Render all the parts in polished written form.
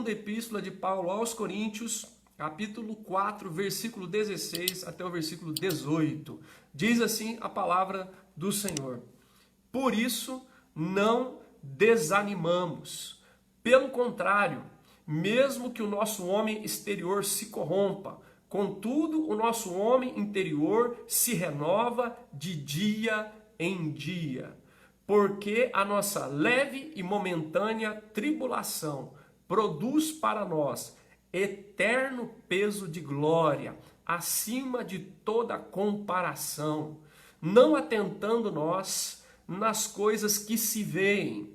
Segunda epístola de Paulo aos Coríntios, capítulo 4, versículo 16 até o versículo 18. Diz assim a palavra do Senhor: Por isso não desanimamos. Pelo contrário, mesmo que o nosso homem exterior se corrompa, contudo o nosso homem interior se renova de dia em dia. Porque a nossa leve e momentânea tribulação produz para nós eterno peso de glória, acima de toda comparação, não atentando nós nas coisas que se veem,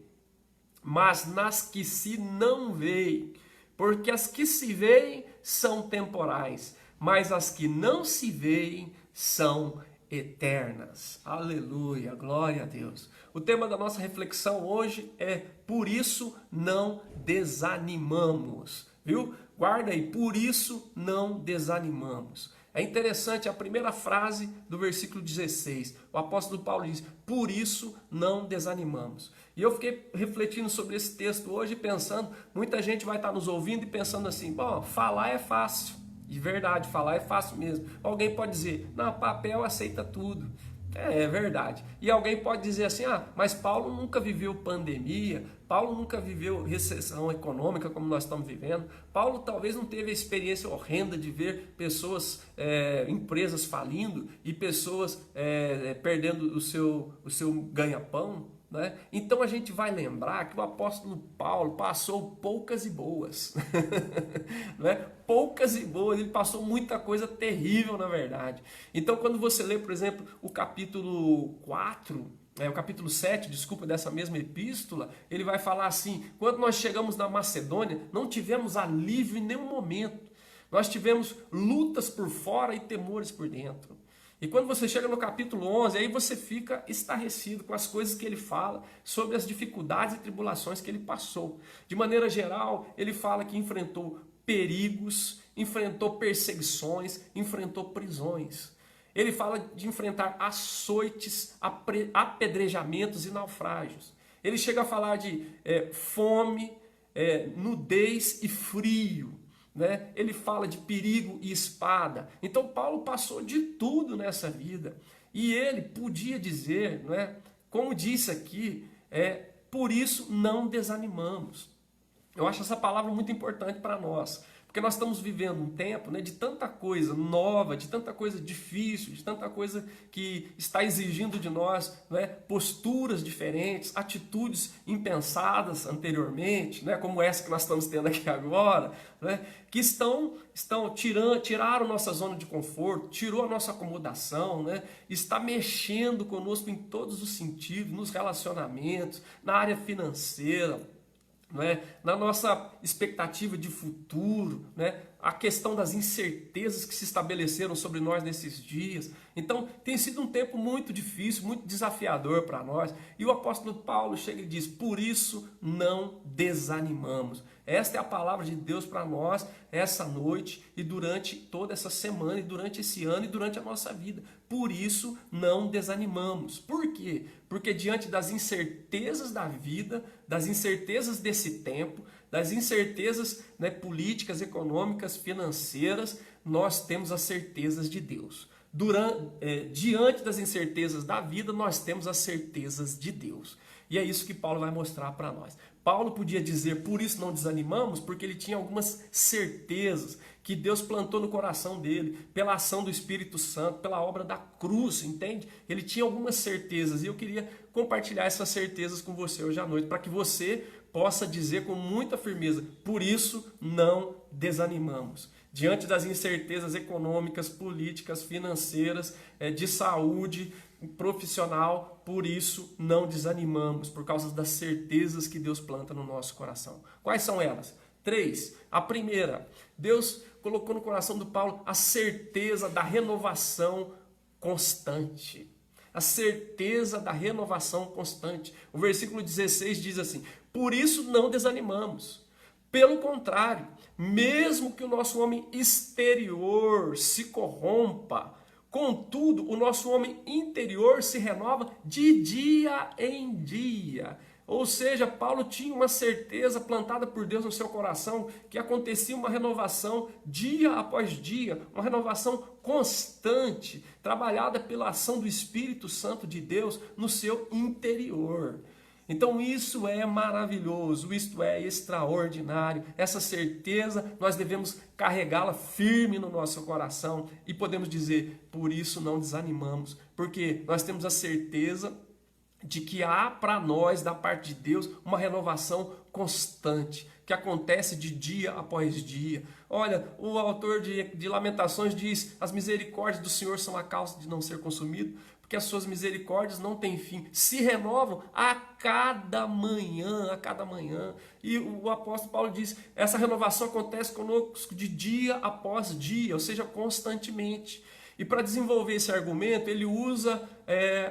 mas nas que se não veem, porque as que se veem são temporais, mas as que não se veem são eternas. Aleluia, glória a Deus. O tema da nossa reflexão hoje é: por isso não desanimamos, viu? Guarda aí, por isso não desanimamos. É interessante a primeira frase do versículo 16. O apóstolo Paulo diz: por isso não desanimamos. E eu fiquei refletindo sobre esse texto hoje, pensando, muita gente vai estar nos ouvindo e pensando assim: bom, falar é fácil. De verdade, falar é fácil mesmo. Alguém pode dizer: não, papel aceita tudo. É verdade. E alguém pode dizer assim: ah, mas Paulo nunca viveu pandemia, Paulo nunca viveu recessão econômica como nós estamos vivendo, Paulo talvez não teve a experiência horrenda de ver pessoas, empresas falindo e pessoas perdendo o seu ganha-pão. Né? Então a gente vai lembrar que o apóstolo Paulo passou poucas e boas. Né? Poucas e boas, ele passou muita coisa terrível, na verdade. Então quando você lê, por exemplo, o capítulo 4, o capítulo 7, desculpa, dessa mesma epístola, ele vai falar assim: quando nós chegamos na Macedônia, não tivemos alívio em nenhum momento. Nós tivemos lutas por fora e temores por dentro. E quando você chega no capítulo 11, aí você fica estarrecido com as coisas que ele fala, sobre as dificuldades e tribulações que ele passou. De maneira geral, ele fala que enfrentou perigos, enfrentou perseguições, enfrentou prisões. Ele fala de enfrentar açoites, apedrejamentos e naufrágios. Ele chega a falar de fome, nudez e frio. Né? Ele fala de perigo e espada. Então Paulo passou de tudo nessa vida. E ele podia dizer, né, como disse aqui, por isso não desanimamos. Eu acho essa palavra muito importante para nós. Porque nós estamos vivendo um tempo, né, de tanta coisa nova, de tanta coisa difícil, de tanta coisa que está exigindo de nós, né, posturas diferentes, atitudes impensadas anteriormente, né, como essa que nós estamos tendo aqui agora, né, que tiraram nossa zona de conforto, tirou a nossa acomodação, né, está mexendo conosco em todos os sentidos, nos relacionamentos, na área financeira, na nossa expectativa de futuro, a questão das incertezas que se estabeleceram sobre nós nesses dias. Então tem sido um tempo muito difícil, muito desafiador para nós. E o apóstolo Paulo chega e diz: por isso não desanimamos. Esta é a palavra de Deus para nós essa noite e durante toda essa semana e durante esse ano e durante a nossa vida. Por isso não desanimamos. Por quê? Porque diante das incertezas da vida, das incertezas desse tempo, das incertezas, né, políticas, econômicas, financeiras, nós temos as certezas de Deus. Diante das incertezas da vida, nós temos as certezas de Deus. E é isso que Paulo vai mostrar para nós. Paulo podia dizer: por isso não desanimamos, porque ele tinha algumas certezas que Deus plantou no coração dele, pela ação do Espírito Santo, pela obra da cruz, entende? Ele tinha algumas certezas e eu queria compartilhar essas certezas com você hoje à noite, para que você possa dizer com muita firmeza: por isso não desanimamos. Diante das incertezas econômicas, políticas, financeiras, de saúde, profissional, por isso não desanimamos, por causa das certezas que Deus planta no nosso coração. Quais são elas? 3. A primeira, Deus colocou no coração do Paulo a certeza da renovação constante. A certeza da renovação constante. O versículo 16 diz assim: por isso não desanimamos. Pelo contrário, mesmo que o nosso homem exterior se corrompa, contudo, o nosso homem interior se renova de dia em dia. Ou seja, Paulo tinha uma certeza plantada por Deus no seu coração que acontecia uma renovação dia após dia, uma renovação constante, trabalhada pela ação do Espírito Santo de Deus no seu interior. Então isso é maravilhoso, isto é extraordinário. Essa certeza nós devemos carregá-la firme no nosso coração e podemos dizer, por isso não desanimamos, porque nós temos a certeza de que há para nós, da parte de Deus, uma renovação constante, que acontece de dia após dia. Olha, o autor de Lamentações diz, as misericórdias do Senhor são a causa de não ser consumido, porque as suas misericórdias não têm fim, se renovam a cada manhã, a cada manhã. E o apóstolo Paulo diz, essa renovação acontece conosco de dia após dia, ou seja, constantemente. E para desenvolver esse argumento, ele usa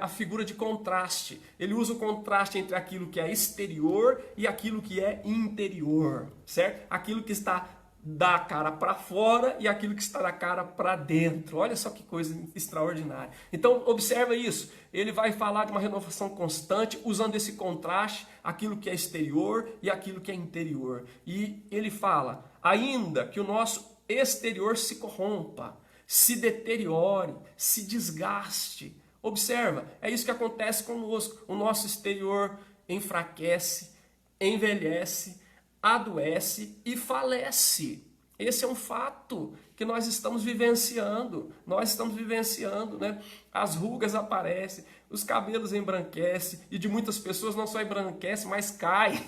a figura de contraste. Ele usa o contraste entre aquilo que é exterior e aquilo que é interior, certo? Aquilo que está da cara para fora e aquilo que está da cara para dentro. Olha só que coisa extraordinária. Então, observa isso. Ele vai falar de uma renovação constante, usando esse contraste, aquilo que é exterior e aquilo que é interior. E ele fala, ainda que o nosso exterior se corrompa, se deteriore, se desgaste. Observa, é isso que acontece conosco. O nosso exterior enfraquece, envelhece, adoece e falece. Esse é um fato que nós estamos vivenciando. Nós estamos vivenciando, né? As rugas aparecem, os cabelos embranquecem, e de muitas pessoas não só embranquece, mas cai.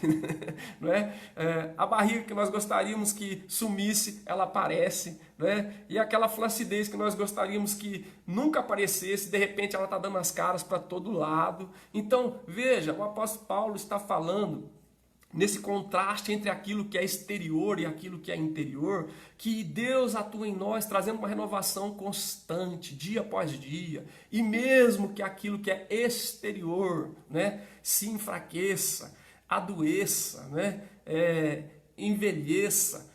Não é? A barriga que nós gostaríamos que sumisse, ela aparece. Né? E aquela flacidez que nós gostaríamos que nunca aparecesse, de repente ela está dando as caras para todo lado. Então, veja, o apóstolo Paulo está falando nesse contraste entre aquilo que é exterior e aquilo que é interior, que Deus atua em nós, trazendo uma renovação constante, dia após dia, e mesmo que aquilo que é exterior, né, se enfraqueça, adoeça, né, envelheça,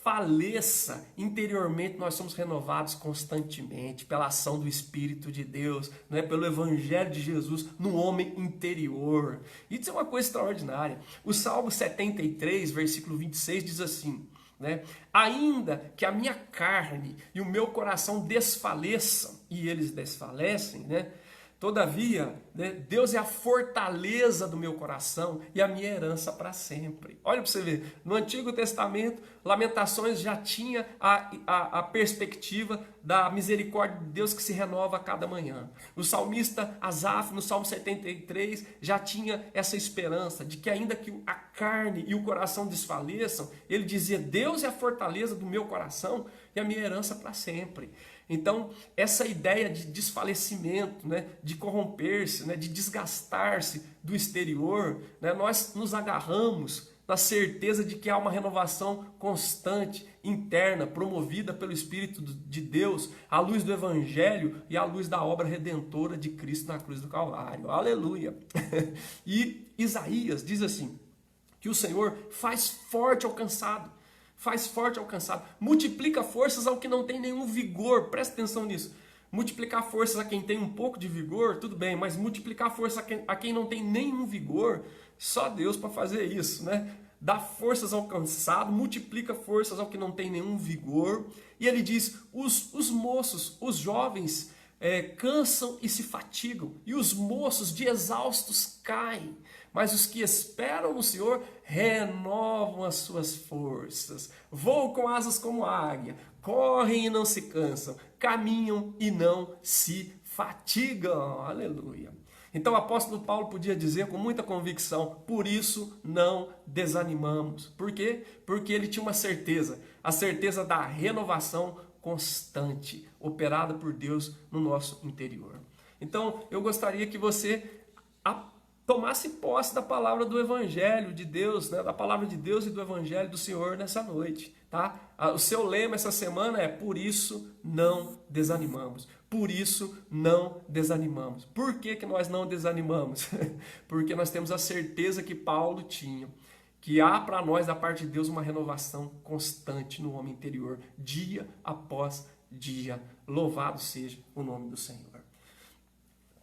faleça, interiormente nós somos renovados constantemente pela ação do Espírito de Deus, né? Pelo Evangelho de Jesus no homem interior. Isso é uma coisa extraordinária. O Salmo 73, versículo 26 diz assim, né? Ainda que a minha carne e o meu coração desfaleçam, e eles desfalecem, né? Todavia, né, Deus é a fortaleza do meu coração e a minha herança para sempre. Olha para você ver, no Antigo Testamento, Lamentações já tinha a perspectiva da misericórdia de Deus que se renova a cada manhã. O salmista Asaf, no Salmo 73, já tinha essa esperança de que ainda que a carne e o coração desfaleçam, ele dizia, Deus é a fortaleza do meu coração e a minha herança para sempre. Então, essa ideia de desfalecimento, né, de corromper-se, né, de desgastar-se do exterior, né, nós nos agarramos na certeza de que há uma renovação constante, interna, promovida pelo Espírito de Deus, à luz do Evangelho e à luz da obra redentora de Cristo na cruz do Calvário. Aleluia! E Isaías diz assim, que o Senhor faz forte ao cansado, faz forte ao cansado, multiplica forças ao que não tem nenhum vigor. Presta atenção nisso. Multiplicar forças a quem tem um pouco de vigor, tudo bem, mas multiplicar forças a quem não tem nenhum vigor, só Deus para fazer isso, né? Dá forças ao cansado, multiplica forças ao que não tem nenhum vigor. E ele diz, os moços, os jovens, cansam e se fatigam, e os moços de exaustos caem. Mas os que esperam no Senhor renovam as suas forças, voam com asas como águia, correm e não se cansam, caminham e não se fatigam. Aleluia! Então o apóstolo Paulo podia dizer com muita convicção, por isso não desanimamos. Por quê? Porque ele tinha uma certeza, a certeza da renovação constante, operada por Deus no nosso interior. Então eu gostaria que você tomasse posse da palavra do Evangelho de Deus, né? Da palavra de Deus e do Evangelho do Senhor nessa noite, tá? O seu lema essa semana é, por isso não desanimamos. Por isso não desanimamos. Por que que nós não desanimamos? Porque nós temos a certeza que Paulo tinha, que há para nós da parte de Deus uma renovação constante no homem interior, dia após dia. Louvado seja o nome do Senhor.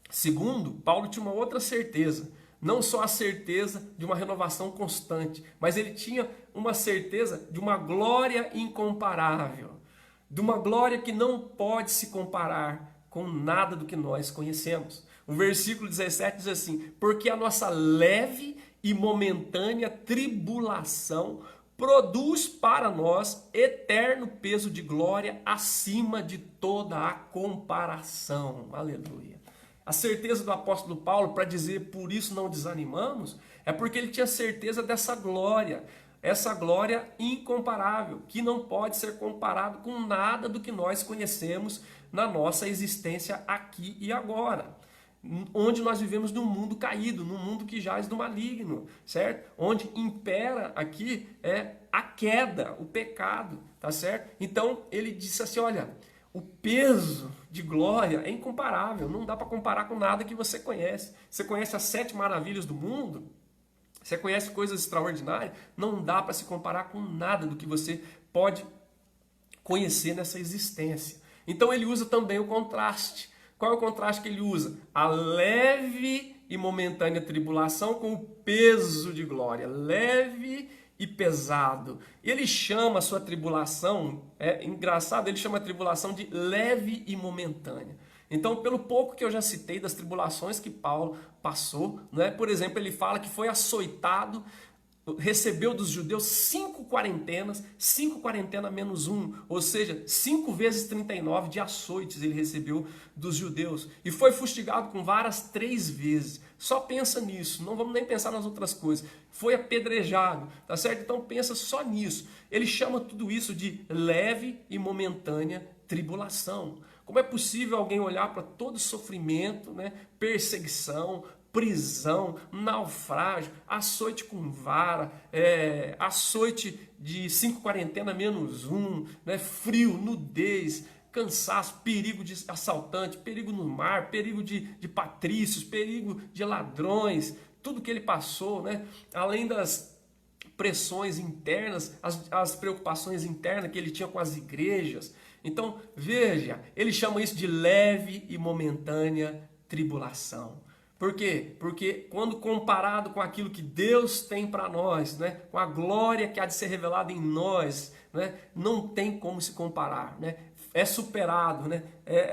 Segundo, Paulo tinha uma outra certeza, Não só a certeza de uma renovação constante, mas ele tinha uma certeza de uma glória incomparável, de uma glória que não pode se comparar com nada do que nós conhecemos. O versículo 17 diz assim: porque a nossa leve e momentânea tribulação produz para nós eterno peso de glória acima de toda a comparação. Aleluia. A certeza do apóstolo Paulo para dizer por isso não desanimamos, é porque ele tinha certeza dessa glória, essa glória incomparável, que não pode ser comparado com nada do que nós conhecemos na nossa existência aqui e agora. Onde nós vivemos num mundo caído, num mundo que jaz do maligno, certo? Onde impera aqui é a queda, o pecado, tá certo? Então ele disse assim, olha, o peso de glória é incomparável, não dá para comparar com nada que você conhece. Você conhece as 7 maravilhas do mundo? Você conhece coisas extraordinárias? Não dá para se comparar com nada do que você pode conhecer nessa existência. Então ele usa também o contraste. Qual é o contraste que ele usa? A leve e momentânea tribulação com o peso de glória. Leve e pesado. Ele chama a sua tribulação, é engraçado, ele chama a tribulação de leve e momentânea. Então, pelo pouco que eu já citei das tribulações que Paulo passou, né? Por exemplo, ele fala que foi açoitado, recebeu dos judeus 5 quarentenas, 5 quarentenas menos 1, ou seja, 5 vezes 39 de açoites ele recebeu dos judeus. E foi fustigado com varas 3 vezes. Só pensa nisso, não vamos nem pensar nas outras coisas. Foi apedrejado, tá certo? Então pensa só nisso. Ele chama tudo isso de leve e momentânea tribulação. Como é possível alguém olhar para todo sofrimento, né? Perseguição, prisão, naufrágio, açoite com vara, açoite de 5 quarentena menos 1, né? Frio, nudez, cansaço, perigo de assaltante, perigo no mar, perigo de patrícios, perigo de ladrões, tudo que ele passou, né? Além das pressões internas, as preocupações internas que ele tinha com as igrejas. Então, veja, ele chama isso de leve e momentânea tribulação. Por quê? Porque quando comparado com aquilo que Deus tem para nós, né, com a glória que há de ser revelada em nós, né, não tem como se comparar, né? É superado, né?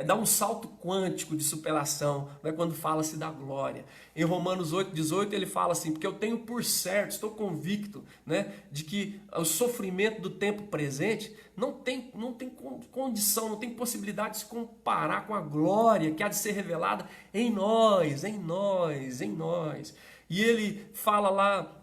Dá um salto quântico de superação, né? Quando fala-se da glória. Em Romanos 8,18 ele fala assim, porque eu tenho por certo, estou convicto, né, de que o sofrimento do tempo presente não tem condição, não tem possibilidade de se comparar com a glória que há de ser revelada em nós, em nós, em nós. E ele fala lá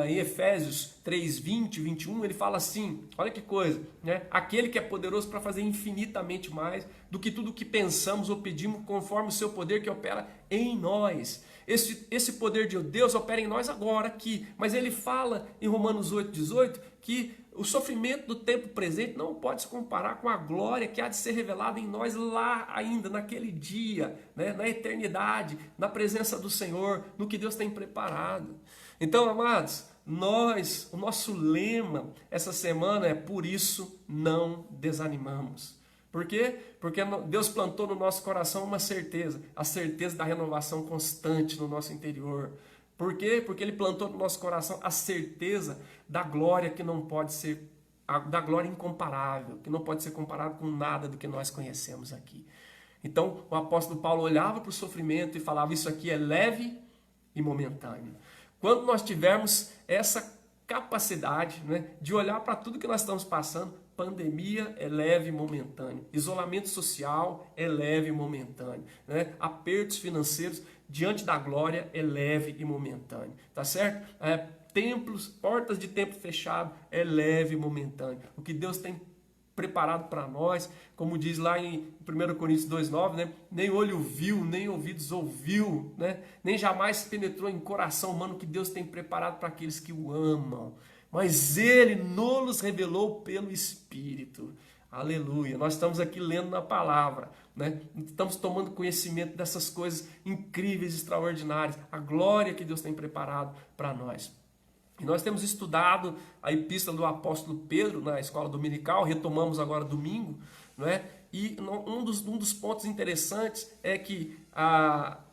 em Efésios 3, 20, 21, ele fala assim, olha que coisa, né? Aquele que é poderoso para fazer infinitamente mais do que tudo que pensamos ou pedimos, conforme o seu poder que opera em nós. Esse poder de Deus opera em nós agora, aqui. Mas ele fala em Romanos 8, 18, que o sofrimento do tempo presente não pode se comparar com a glória que há de ser revelada em nós lá ainda, naquele dia, né? Na eternidade, na presença do Senhor, no que Deus tem preparado. Então, amados, o nosso lema essa semana é por isso não desanimamos. Por quê? Porque Deus plantou no nosso coração uma certeza, a certeza da renovação constante no nosso interior. Por quê? Porque Ele plantou no nosso coração a certeza da glória que não pode ser, da glória incomparável, que não pode ser comparado com nada do que nós conhecemos aqui. Então o apóstolo Paulo olhava para o sofrimento e falava, isso aqui é leve e momentâneo. Quando nós tivermos essa capacidade, né, de olhar para tudo que nós estamos passando, pandemia é leve e momentâneo, isolamento social é leve e momentâneo, né? Apertos financeiros diante da glória é leve e momentâneo, tá certo? Templos, portas de templo fechado é leve e momentâneo. O que Deus tem preparado para nós, como diz lá em 1 Coríntios 2,9, né? Nem olho viu, nem ouvidos ouviu, né? Nem jamais penetrou em coração humano o que Deus tem preparado para aqueles que o amam. Mas Ele nos revelou pelo Espírito. Aleluia. Nós estamos aqui lendo na palavra, né? Estamos tomando conhecimento dessas coisas incríveis, extraordinárias. A glória que Deus tem preparado para nós. E nós temos estudado a epístola do apóstolo Pedro na escola dominical, retomamos agora domingo, não é? E um dos pontos interessantes é que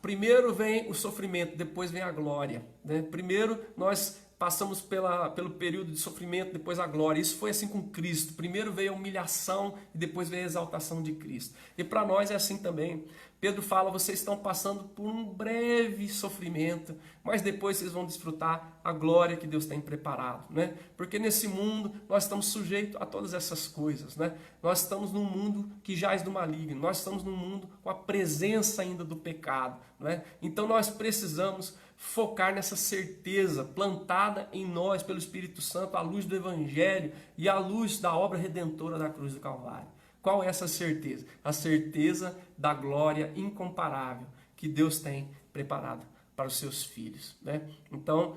primeiro vem o sofrimento, depois vem a glória, né? Primeiro nós passamos pelo período de sofrimento, depois a glória. Isso foi assim com Cristo. Primeiro veio a humilhação e depois veio a exaltação de Cristo. E para nós é assim também. Pedro fala, vocês estão passando por um breve sofrimento, mas depois vocês vão desfrutar a glória que Deus tem preparado, né? Porque nesse mundo nós estamos sujeitos a todas essas coisas, né? Nós estamos num mundo que jaz do maligno, nós estamos num mundo com a presença ainda do pecado, né? Então nós precisamos focar nessa certeza plantada em nós pelo Espírito Santo, à luz do Evangelho e à luz da obra redentora da cruz do Calvário. Qual é essa certeza? A certeza da glória incomparável que Deus tem preparado para os seus filhos, né? Então,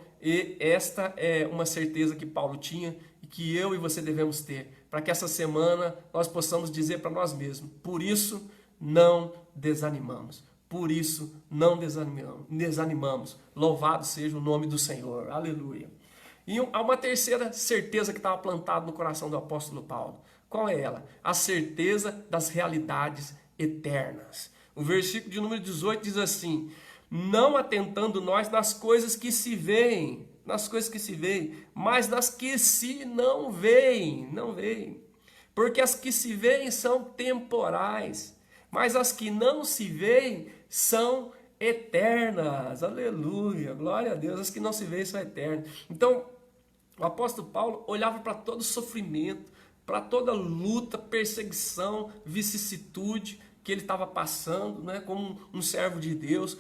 esta é uma certeza que Paulo tinha e que eu e você devemos ter, para que essa semana nós possamos dizer para nós mesmos, por isso não desanimamos. Por isso não desanimamos. Louvado seja o nome do Senhor. Aleluia. E há uma terceira certeza que estava plantada no coração do apóstolo Paulo. Qual é ela? A certeza das realidades eternas. O versículo de número 18 diz assim, não atentando nós nas coisas que se veem, mas nas que se não veem, porque as que se veem são temporais, mas as que não se veem são eternas. Aleluia, glória a Deus, as que não se veem são eternas. Então, o apóstolo Paulo olhava para todo sofrimento, para toda luta, perseguição, vicissitude que ele estava passando, né, como um servo de Deus,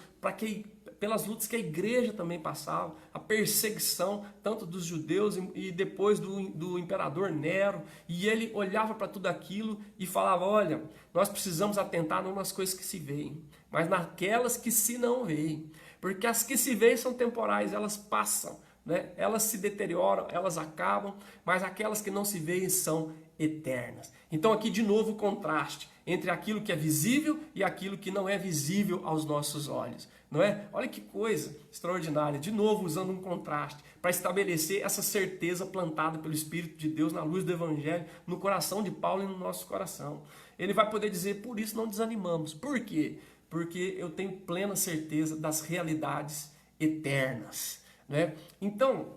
pelas lutas que a igreja também passava, a perseguição tanto dos judeus e depois do imperador Nero, e ele olhava para tudo aquilo e falava, olha, nós precisamos atentar não nas coisas que se veem, mas naquelas que se não veem, porque as que se veem são temporais, elas passam, né? Elas se deterioram, elas acabam, mas aquelas que não se veem são eternas. Então aqui de novo o contraste entre aquilo que é visível e aquilo que não é visível aos nossos olhos, não é? Olha que coisa extraordinária, de novo usando um contraste para estabelecer essa certeza plantada pelo Espírito de Deus na luz do Evangelho no coração de Paulo e no nosso coração. Ele vai poder dizer, por isso não desanimamos. Por quê? Porque eu tenho plena certeza das realidades eternas, né? Então,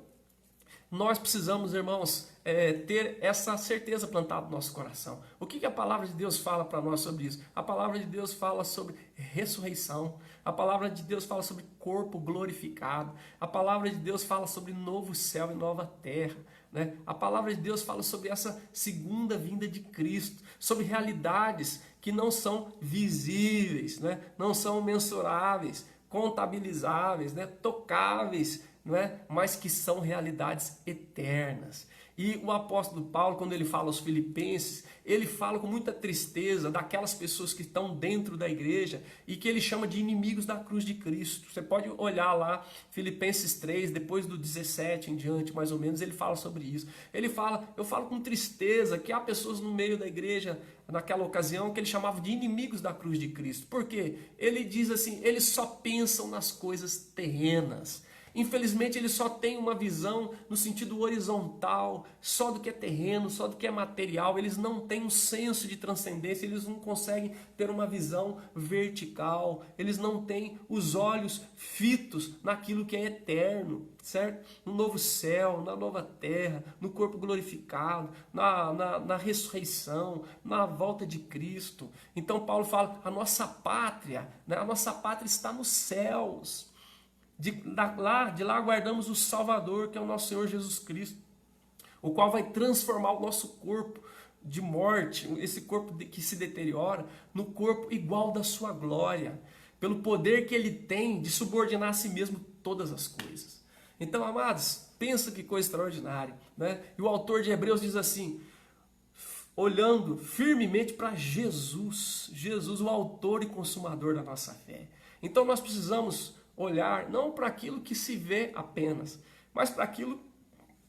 nós precisamos, irmãos, ter essa certeza plantada no nosso coração. O que a palavra de Deus fala para nós sobre isso? A palavra de Deus fala sobre ressurreição. A palavra de Deus fala sobre corpo glorificado. A palavra de Deus fala sobre novo céu e nova terra, né? A palavra de Deus fala sobre essa segunda vinda de Cristo, sobre realidades que não são visíveis, né? Não são mensuráveis, contabilizáveis, né? Tocáveis, não é? Mas que são realidades eternas. E o apóstolo Paulo, quando ele fala aos filipenses, ele fala com muita tristeza daquelas pessoas que estão dentro da igreja e que ele chama de inimigos da cruz de Cristo. Você pode olhar lá, Filipenses 3, depois do 17 em diante, mais ou menos, ele fala sobre isso. Ele fala, eu falo com tristeza que há pessoas no meio da igreja, naquela ocasião, que ele chamava de inimigos da cruz de Cristo. Por quê? Ele diz assim, eles só pensam nas coisas terrenas. Infelizmente, ele só tem uma visão no sentido horizontal, só do que é terreno, só do que é material. Eles não têm um senso de transcendência, eles não conseguem ter uma visão vertical, eles não têm os olhos fitos naquilo que é eterno, certo? No novo céu, na nova terra, no corpo glorificado, na ressurreição, na volta de Cristo. Então Paulo fala, a nossa pátria, né? A nossa pátria está nos céus. De lá aguardamos o Salvador, que é o nosso Senhor Jesus Cristo, o qual vai transformar o nosso corpo de morte, esse corpo que se deteriora, no corpo igual da sua glória, pelo poder que ele tem de subordinar a si mesmo todas as coisas. Então, amados, pensa que coisa extraordinária, né? E o autor de Hebreus diz assim, olhando firmemente para Jesus, o autor e consumador da nossa fé. Então nós precisamos olhar não para aquilo que se vê apenas, mas para aquilo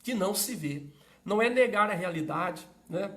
que não se vê. Não é negar a realidade, né?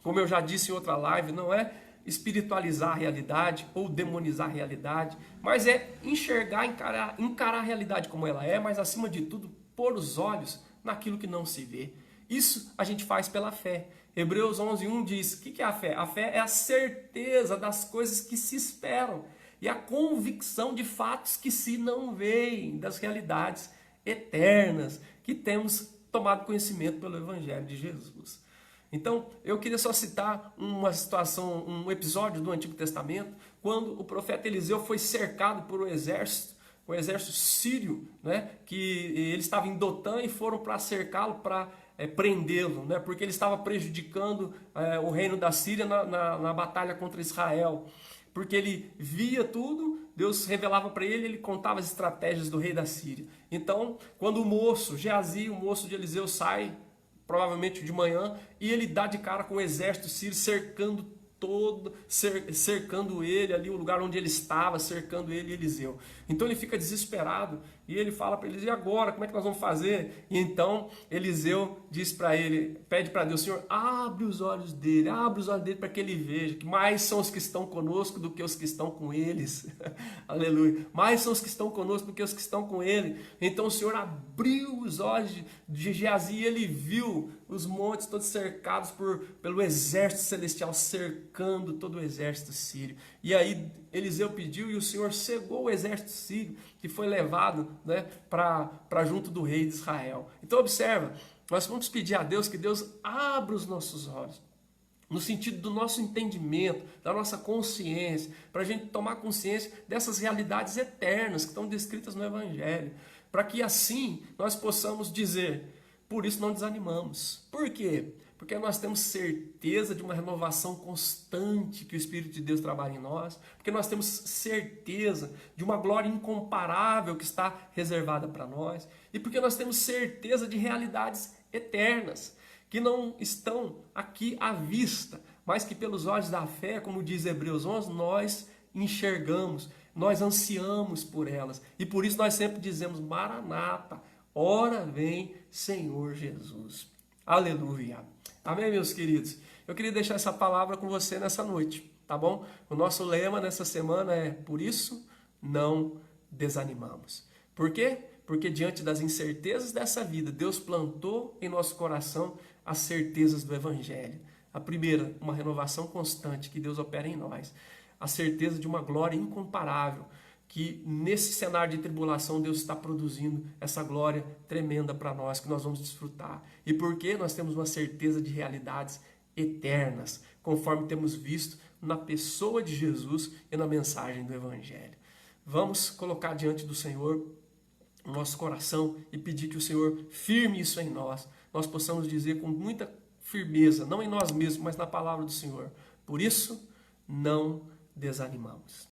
Como eu já disse em outra live, não é espiritualizar a realidade ou demonizar a realidade, mas é enxergar, encarar a realidade como ela é, mas acima de tudo, pôr os olhos naquilo que não se vê. Isso a gente faz pela fé. Hebreus 11:1 diz, o que é a fé? A fé é a certeza das coisas que se esperam e a convicção de fatos que se não veem, das realidades eternas que temos tomado conhecimento pelo Evangelho de Jesus. Então, eu queria só citar uma situação, um episódio do Antigo Testamento, quando o profeta Eliseu foi cercado por um exército, o exército sírio, né, que ele estava em Dotã e foram para cercá-lo, para prendê-lo, né, porque ele estava prejudicando o reino da Síria na batalha contra Israel. Porque ele via tudo, Deus revelava para ele, ele contava as estratégias do rei da Síria. Então, quando o moço, Geazi, o moço de Eliseu, sai, provavelmente de manhã, e ele dá de cara com o exército sírio cercando ele ali, o lugar onde ele estava, cercando ele e Eliseu. Então ele fica desesperado e ele fala para Eliseu, e agora, como é que nós vamos fazer? E então Eliseu diz para ele, pede para Deus, Senhor, abre os olhos dele para que ele veja que mais são os que estão conosco do que os que estão com eles. Aleluia. Mais são os que estão conosco do que os que estão com ele. Então o Senhor abriu os olhos de Geazi e ele viu os montes todos cercados pelo exército celestial, cercando todo o exército sírio. E aí Eliseu pediu e o Senhor cegou o exército sírio, que foi levado, né, para junto do rei de Israel. Então observa, nós vamos pedir a Deus que Deus abra os nossos olhos, no sentido do nosso entendimento, da nossa consciência, para a gente tomar consciência dessas realidades eternas que estão descritas no Evangelho, para que assim nós possamos dizer, por isso não desanimamos. Por quê? Porque nós temos certeza de uma renovação constante que o Espírito de Deus trabalha em nós, porque nós temos certeza de uma glória incomparável que está reservada para nós, e porque nós temos certeza de realidades eternas, que não estão aqui à vista, mas que pelos olhos da fé, como diz Hebreus 11, nós enxergamos, nós ansiamos por elas, e por isso nós sempre dizemos, Maranata, ora vem Senhor Jesus. Aleluia. Amém, meus queridos? Eu queria deixar essa palavra com você nessa noite, tá bom? O nosso lema nessa semana é, por isso, não desanimamos. Por quê? Porque diante das incertezas dessa vida, Deus plantou em nosso coração as certezas do Evangelho. A primeira, uma renovação constante que Deus opera em nós. A certeza de uma glória incomparável, que nesse cenário de tribulação Deus está produzindo essa glória tremenda para nós, que nós vamos desfrutar. E porque nós temos uma certeza de realidades eternas, conforme temos visto na pessoa de Jesus e na mensagem do Evangelho. Vamos colocar diante do Senhor o nosso coração e pedir que o Senhor firme isso em nós. Nós possamos dizer com muita firmeza, não em nós mesmos, mas na palavra do Senhor. Por isso, não desanimamos.